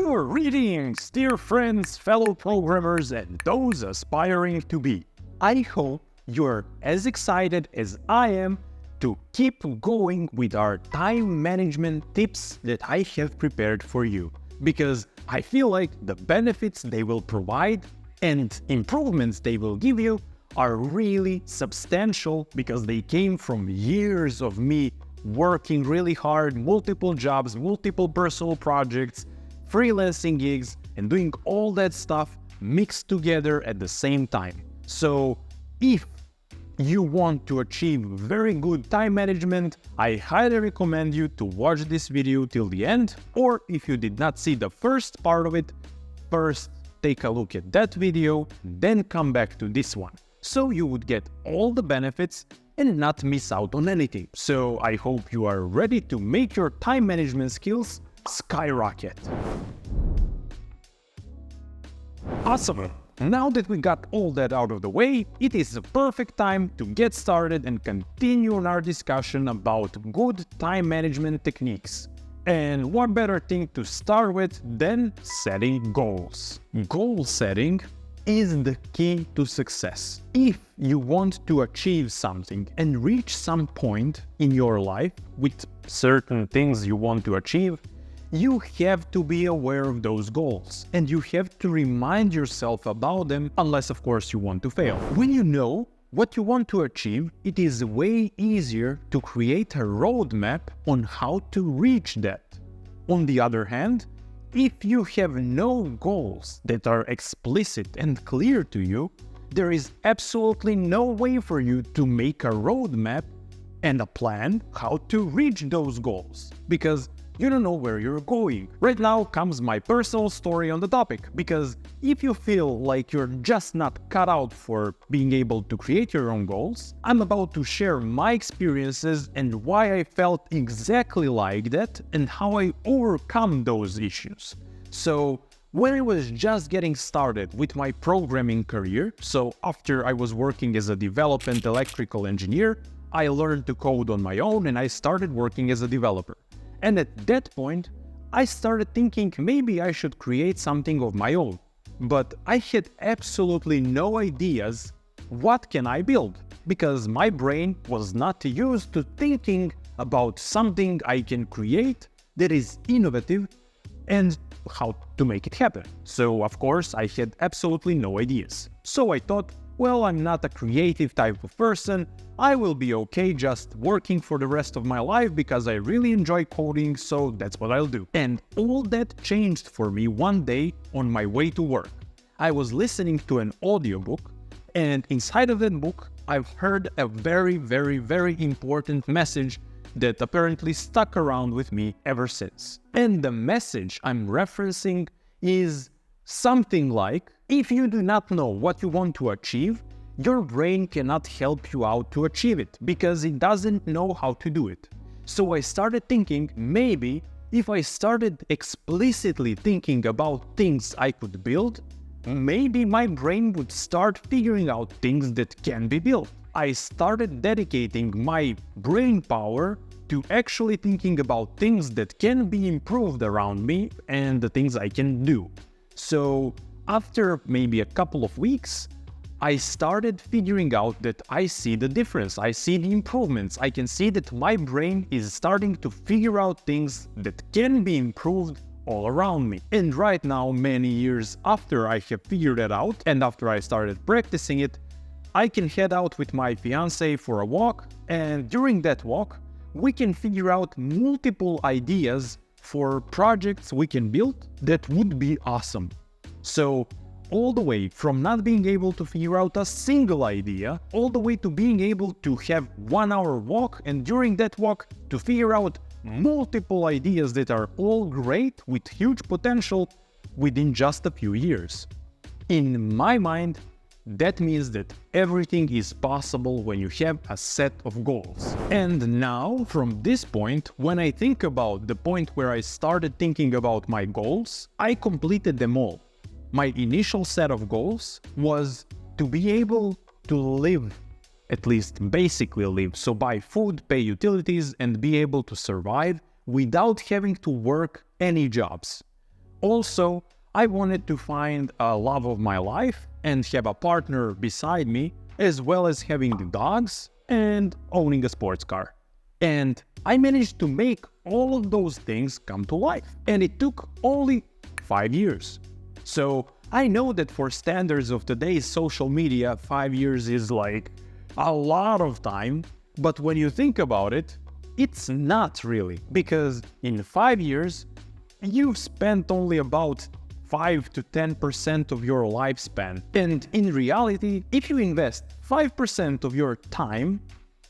Greetings, dear friends, fellow programmers, and those aspiring to be. I hope you're as excited as I am to keep going with our time management tips that I have prepared for you, because I feel like the benefits they will provide and improvements they will give you are really substantial, because they came from years of me working really hard, multiple jobs, multiple personal projects, freelancing gigs, and doing all that stuff mixed together at the same time. So if you want to achieve very good time management, I highly recommend you to watch this video till the end, or if you did not see the first part of it, first take a look at that video, then come back to this one, so you would get all the benefits and not miss out on anything. So I hope you are ready to make your time management skills skyrocket. Awesome! Now that we got all that out of the way, it is the perfect time to get started and continue on our discussion about good time management techniques. And what better thing to start with than setting goals? Goal setting is the key to success. If you want to achieve something and reach some point in your life with certain things you want to achieve, you have to be aware of those goals, and you have to remind yourself about them, unless of course you want to fail. When you know what you want to achieve, it is way easier to create a roadmap on how to reach that. On the other hand, if you have no goals that are explicit and clear to you, there is absolutely no way for you to make a roadmap and a plan how to reach those goals, because you don't know where you're going. Right now comes my personal story on the topic, because if you feel like you're just not cut out for being able to create your own goals, I'm about to share my experiences and why I felt exactly like that and how I overcome those issues. So when I was just getting started with my programming career, so after I was working as a development electrical engineer, I learned to code on my own and I started working as a developer. And at that point, I started thinking maybe I should create something of my own. But I had absolutely no ideas what can I build, because my brain was not used to thinking about something I can create that is innovative and how to make it happen. So of course I had absolutely no ideas. So I thought, well, I'm not a creative type of person, I will be okay just working for the rest of my life because I really enjoy coding, so that's what I'll do. And all that changed for me one day on my way to work. I was listening to an audiobook, and inside of that book, I've heard a very important message that apparently stuck around with me ever since. And the message I'm referencing is something like, if you do not know what you want to achieve, your brain cannot help you out to achieve it, because it doesn't know how to do it. So I started thinking, maybe if I started explicitly thinking about things I could build, maybe my brain would start figuring out things that can be built. I started dedicating my brain power to actually thinking about things that can be improved around me and the things I can do. So after maybe a couple of weeks, I started figuring out that I see the difference, I see the improvements, I can see that my brain is starting to figure out things that can be improved all around me. And right now, many years after I have figured that out, and after I started practicing it, I can head out with my fiance for a walk, and during that walk, we can figure out multiple ideas for projects we can build that would be awesome. So all the way from not being able to figure out a single idea, all the way to being able to have 1 hour walk, and during that walk to figure out multiple ideas that are all great with huge potential within just a few years. In my mind, that means that everything is possible when you have a set of goals. And now, from this point, when I think about the point where I started thinking about my goals, I completed them all. My initial set of goals was to be able to live, at least basically live, so buy food, pay utilities, and be able to survive without having to work any jobs. Also, I wanted to find a love of my life and have a partner beside me, as well as having the dogs and owning a sports car. And I managed to make all of those things come to life. And it took only 5 years. So I know that for standards of today's social media, 5 years is like a lot of time. But when you think about it, it's not really. Because in 5 years, you've spent only about 5 to 10% of your lifespan. And in reality, if you invest 5% of your time,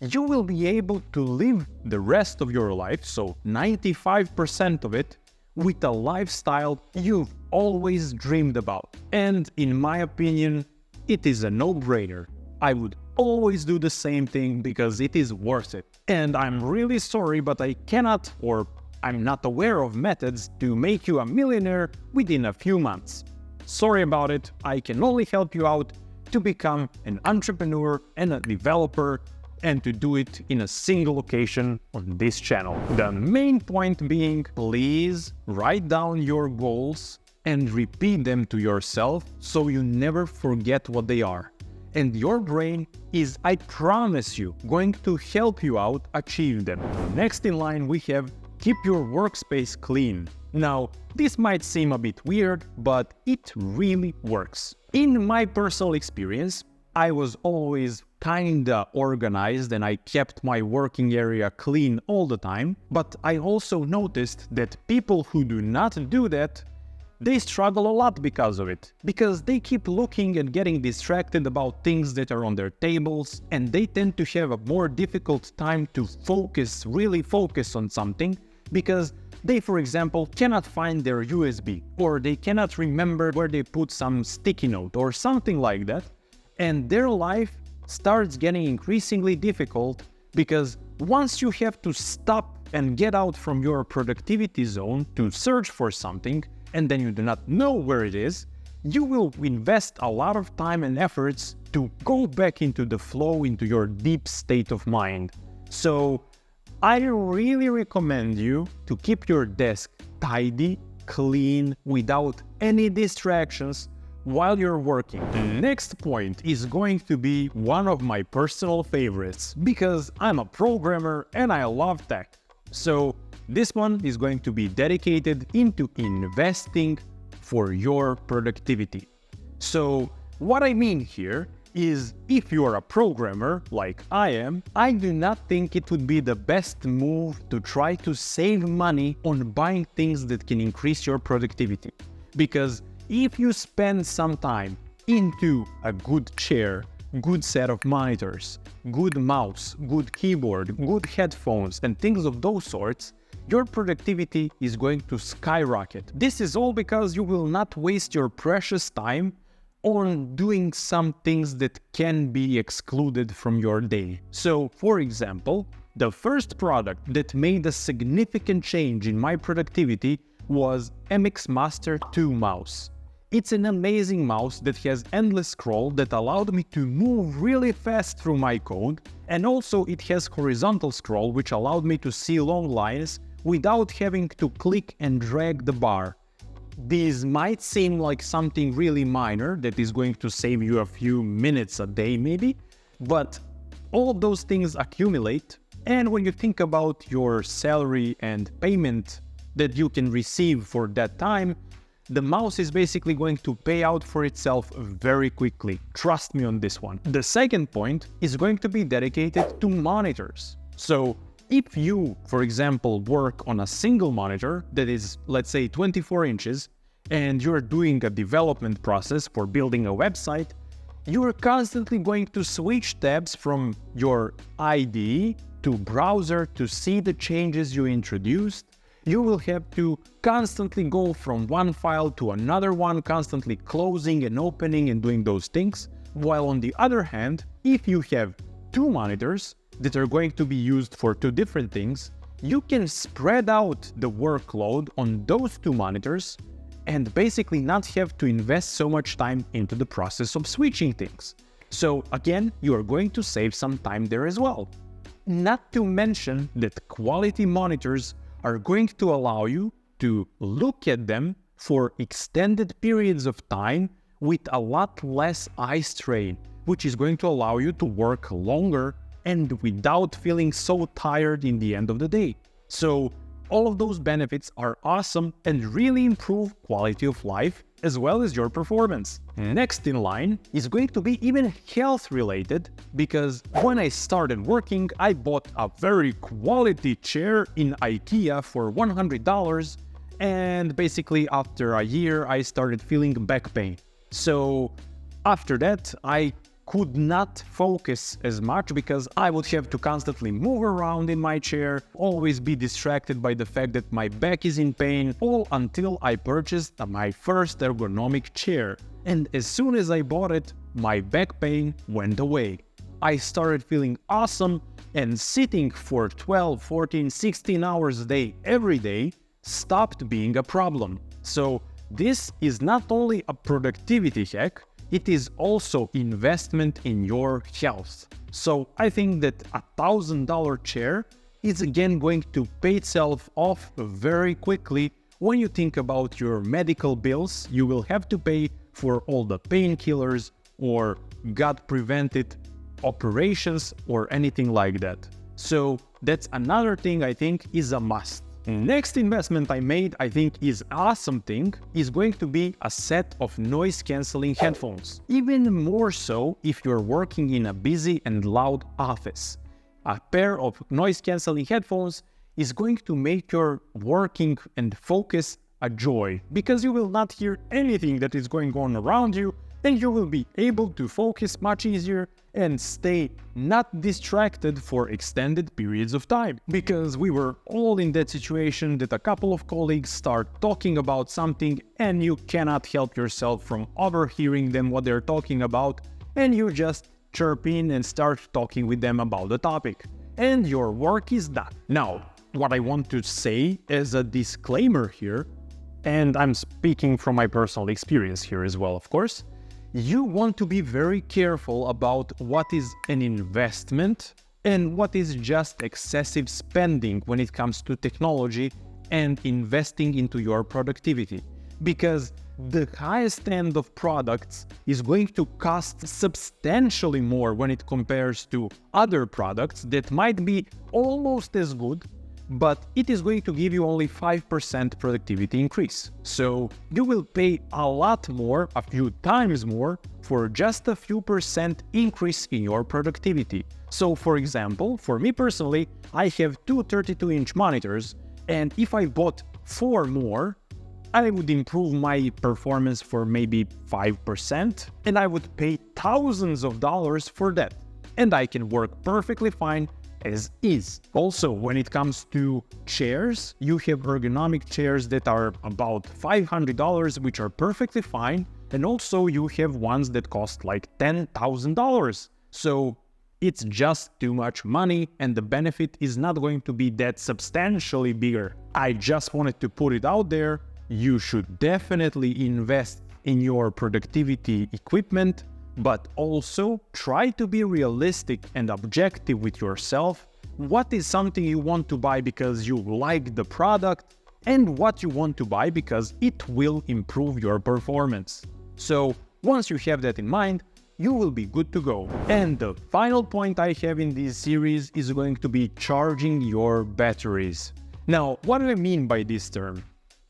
you will be able to live the rest of your life, so 95% of it, with a lifestyle you've always dreamed about. And in my opinion, it is a no-brainer. I would always do the same thing because it is worth it. And I'm really sorry, but I cannot, or I'm not aware of methods to make you a millionaire within a few months. Sorry about it, I can only help you out to become an entrepreneur and a developer, and to do it in a single location on this channel. The main point being, please write down your goals and repeat them to yourself so you never forget what they are. And your brain is, I promise you, going to help you out achieve them. Next in line we have keep your workspace clean. Now, this might seem a bit weird, but it really works. In my personal experience, I was always kinda organized and I kept my working area clean all the time, but I also noticed that people who do not do that, they struggle a lot because of it. Because they keep looking and getting distracted about things that are on their tables, and they tend to have a more difficult time to focus, really focus on something, because they, for example, cannot find their USB, or they cannot remember where they put some sticky note or something like that. And their life starts getting increasingly difficult because once you have to stop and get out from your productivity zone to search for something, and then you do not know where it is, you will invest a lot of time and efforts to go back into the flow, into your deep state of mind. So I really recommend you to keep your desk tidy, clean, without any distractions, while you're working. The next point is going to be one of my personal favorites because I'm a programmer and I love tech. So this one is going to be dedicated into investing for your productivity. So what I mean here is if you're a programmer like I am, I do not think it would be the best move to try to save money on buying things that can increase your productivity. Because if you spend some time into a good chair, good set of monitors, good mouse, good keyboard, good headphones, and things of those sorts, your productivity is going to skyrocket. This is all because you will not waste your precious time on doing some things that can be excluded from your day. So, for example, the first product that made a significant change in my productivity was MX Master 2 mouse. It's an amazing mouse that has endless scroll that allowed me to move really fast through my code, and also it has horizontal scroll which allowed me to see long lines without having to click and drag the bar. These might seem like something really minor that is going to save you a few minutes a day maybe, but all of those things accumulate, and when you think about your salary and payment that you can receive for that time, the mouse is basically going to pay out for itself very quickly. Trust me on this one. The second point is going to be dedicated to monitors. So if you, for example, work on a single monitor that is, let's say, 24 inches, and you're doing a development process for building a website, you're constantly going to switch tabs from your IDE to browser to see the changes you introduced. You will have to constantly go from one file to another one, constantly closing and opening and doing those things. While on the other hand, if you have two monitors that are going to be used for two different things, you can spread out the workload on those two monitors and basically not have to invest so much time into the process of switching things. So again, you are going to save some time there as well. Not to mention that quality monitors are going to allow you to look at them for extended periods of time with a lot less eye strain, which is going to allow you to work longer and without feeling so tired in the end of the day. So all of those benefits are awesome and really improve quality of life as well as your performance. Next in line is going to be even health related, because when I started working, I bought a very quality chair in IKEA for $100, and basically after a year I started feeling back pain. So after that I could not focus as much because I would have to constantly move around in my chair, always be distracted by the fact that my back is in pain, all until I purchased my first ergonomic chair. And as soon as I bought it, my back pain went away. I started feeling awesome, and sitting for 12, 14, 16 hours a day every day stopped being a problem. So this is not only a productivity hack, it is also investment in your health. So I think that $1,000 chair is again going to pay itself off very quickly. When you think about your medical bills, you will have to pay for all the painkillers or God prevented operations or anything like that. So that's another thing I think is a must. Next investment I made, I think is awesome thing, is going to be a set of noise cancelling headphones. Even more so if you're working in a busy and loud office. A pair of noise cancelling headphones is going to make your working and focus a joy, because you will not hear anything that is going on around you, and you will be able to focus much easier and stay not distracted for extended periods of time. Because we were all in that situation that a couple of colleagues start talking about something and you cannot help yourself from overhearing them what they're talking about, and you just chirp in and start talking with them about the topic, and your work is done. Now, what I want to say as a disclaimer here, and I'm speaking from my personal experience here as well, of course, you want to be very careful about what is an investment and what is just excessive spending when it comes to technology and investing into your productivity. Because the highest end of products is going to cost substantially more when it compares to other products that might be almost as good, but it is going to give you only 5% productivity increase. So you will pay a lot more, a few times more, for just a few percent increase in your productivity. So for example, for me personally, I have two 32-inch monitors, and if I bought 4 more, I would improve my performance for maybe 5%, and I would pay thousands of dollars for that. And I can work perfectly fine as is. Also, when it comes to chairs, you have ergonomic chairs that are about $500, which are perfectly fine, and also you have ones that cost like $10,000. So it's just too much money, and the benefit is not going to be that substantially bigger. I just wanted to put it out there. You should definitely invest in your productivity equipment, but also try to be realistic and objective with yourself. What is something you want to buy because you like the product, and what you want to buy because it will improve your performance. So once you have that in mind, you will be good to go. And the final point I have in this series is going to be charging your batteries. Now, what do I mean by this term?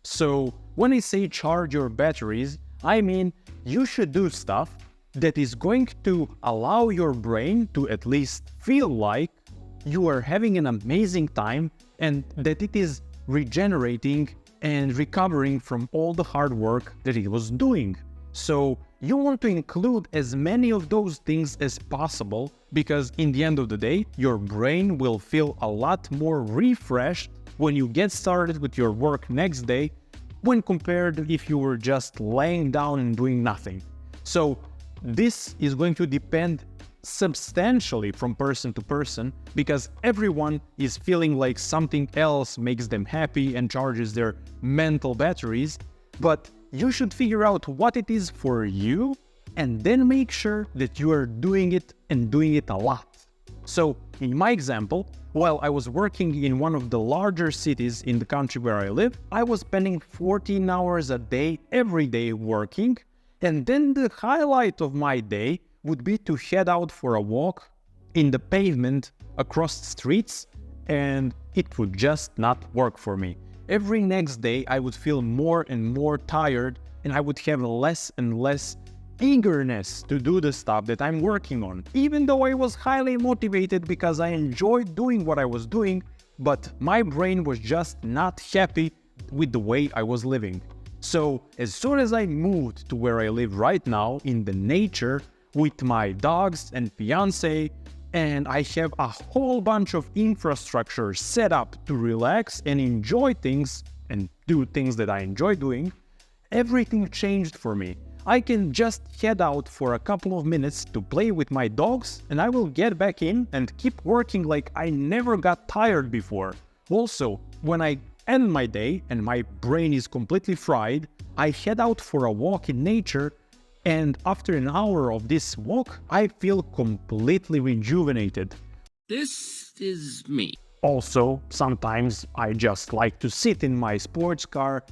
So when I say charge your batteries, I mean you should do stuff that is going to allow your brain to at least feel like you are having an amazing time and that it is regenerating and recovering from all the hard work that it was doing. So you want to include as many of those things as possible, because in the end of the day, your brain will feel a lot more refreshed when you get started with your work next day when compared if you were just laying down and doing nothing. So this is going to depend substantially from person to person, because everyone is feeling like something else makes them happy and charges their mental batteries. But you should figure out what it is for you, and then make sure that you are doing it and doing it a lot. So in my example, while I was working in one of the larger cities in the country where I live, I was spending 14 hours a day, every day working, and then the highlight of my day would be to head out for a walk in the pavement across the streets, and it would just not work for me. Every next day I would feel more and more tired, and I would have less and less eagerness to do the stuff that I'm working on, even though I was highly motivated because I enjoyed doing what I was doing, but my brain was just not happy with the way I was living. So as soon as I moved to where I live right now, in the nature, with my dogs and fiance, and I have a whole bunch of infrastructure set up to relax and enjoy things and do things that I enjoy doing, everything changed for me. I can just head out for a couple of minutes to play with my dogs, and I will get back in and keep working like I never got tired before. Also, when I end my day and my brain is completely fried, I head out for a walk in nature, and after an hour of this walk, I feel completely rejuvenated. This is me. Also, sometimes I just like to sit in my sports car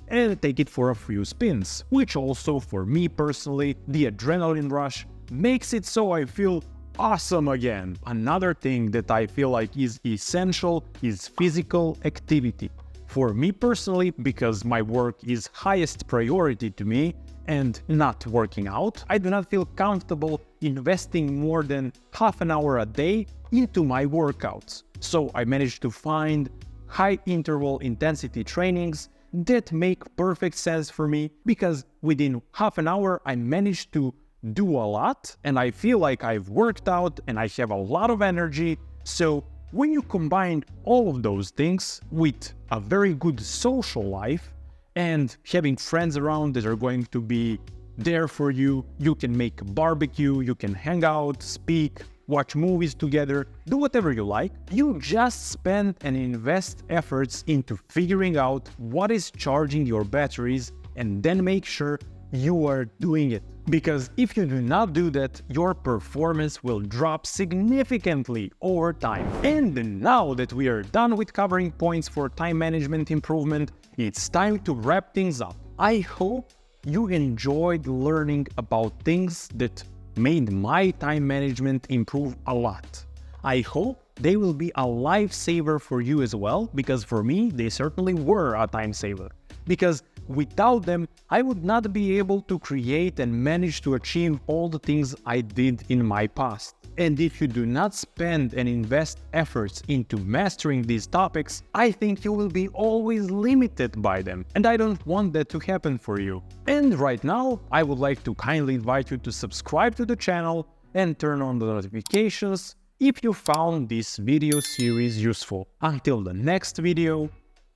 and take it for a few spins, which also, for me personally, the adrenaline rush makes it so I feel awesome again. Another thing that I feel like is essential is physical activity. For me personally, because my work is highest priority to me and not working out, I do not feel comfortable investing more than half an hour a day into my workouts. So I managed to find high interval intensity trainings that make perfect sense for me, because within half an hour I managed to do a lot and I feel like I've worked out and I have a lot of energy. So when you combine all of those things with a very good social life and having friends around that are going to be there for you, you can make a barbecue, you can hang out, speak, watch movies together, do whatever you like. You just spend and invest efforts into figuring out what is charging your batteries and then make sure you are doing it. Because if you do not do that, your performance will drop significantly over time. And now that we are done with covering points for time management improvement, it's time to wrap things up. I hope you enjoyed learning about things that made my time management improve a lot. I hope they will be a lifesaver for you as well, because for me, they certainly were a time saver. Because without them, I would not be able to create and manage to achieve all the things I did in my past. And if you do not spend and invest efforts into mastering these topics, I think you will be always limited by them. And I don't want that to happen for you. And right now, I would like to kindly invite you to subscribe to the channel and turn on the notifications if you found this video series useful. Until the next video,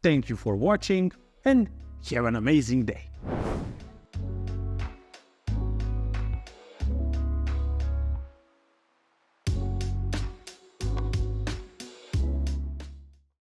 thank you for watching and have an amazing day.